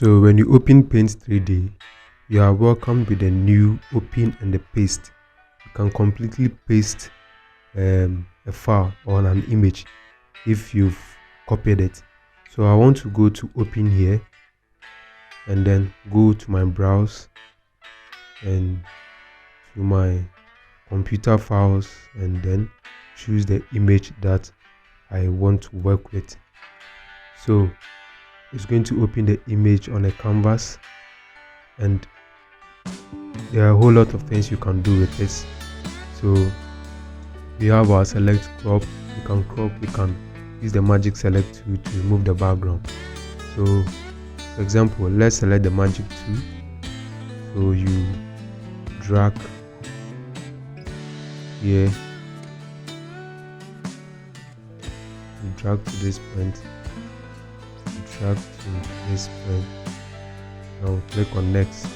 So when you open Paint 3D, you are welcomed with a new open and a paste. You can completely paste a file on an image if you've copied it. So I want to go to open here and then go to my browse and to my computer files and then choose the image that I want to work with. So it's going to open the image on a canvas, and there are a whole lot of things you can do with this. So we have our select crop. We can use the magic select tool to remove the background. So for example, let's select the magic tool. So you drag here, you drag to this point, you drag to this point. Now click on next.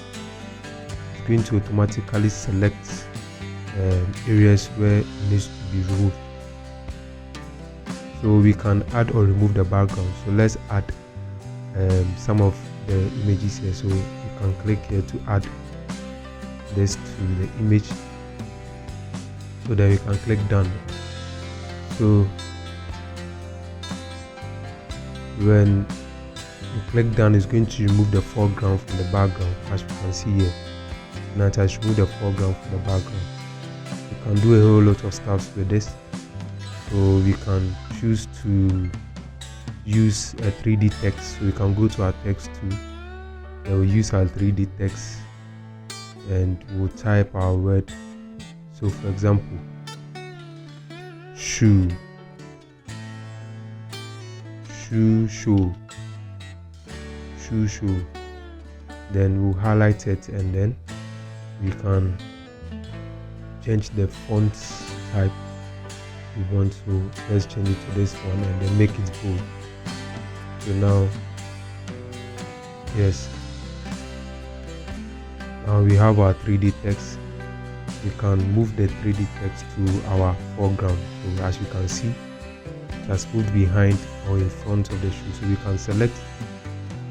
It's going to automatically select areas where it needs to be removed. So we can add or remove the background. So let's add some of the images here. So you can click here to add this to the image. So then we can click done. So when you click done, it's going to remove the foreground from the background, as you can see here. Now it has removed the foreground from the background. You can do a whole lot of stuff with this. So we can choose to use a 3D text. So we can go to our text tool, then we'll use our 3D text and we'll type our word. So for example, shoe, shoe. Then we'll highlight it and then we can change the font type we want to. Let's change it to this one and then make it bold. So now, yes, now we have our 3D text. We can move the 3D text to our foreground. So as you can see, it has moved behind or in front of the shoe. So we can select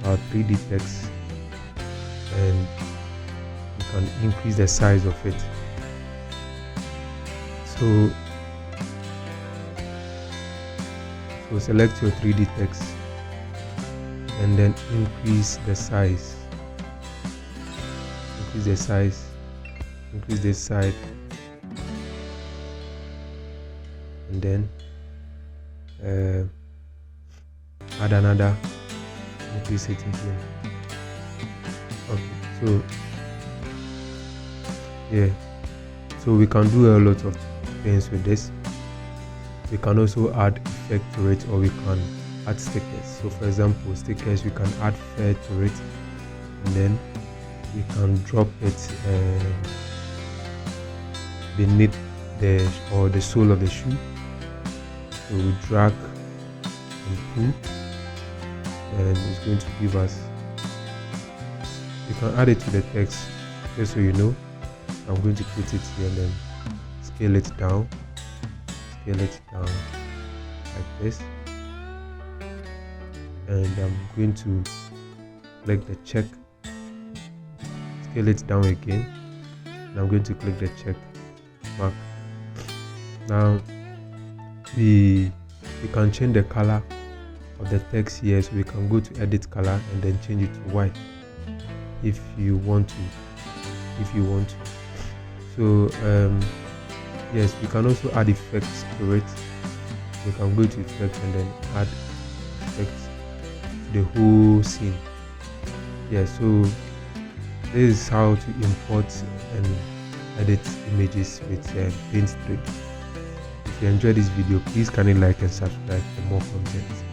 our 3D text and we can increase the size of it. So select your 3D text and then increase the size. Increase this side, and then add another, increase it again. Okay, so yeah, so we can do a lot of things with this. We can also add effect to it, or we can add stickers. So for example, stickers, we can add fur to it, and then we can drop it beneath the sole of the shoe. So we drag and pull, and it's going to give us. You can add it to the text, just so you know. I'm going to put it here and then scale it down like this, and I'm going to click the check, scale it down again, and I'm going to click the check mark. Now we can change the color of the text here. So we can go to edit color and then change it to white if you want to. So yes, we can also add effects to it. We can go to effects and then add effects to the whole scene. Yeah, so this is how to import and edit images with Paint 3D. If you enjoyed this video, please kindly like and subscribe for more content.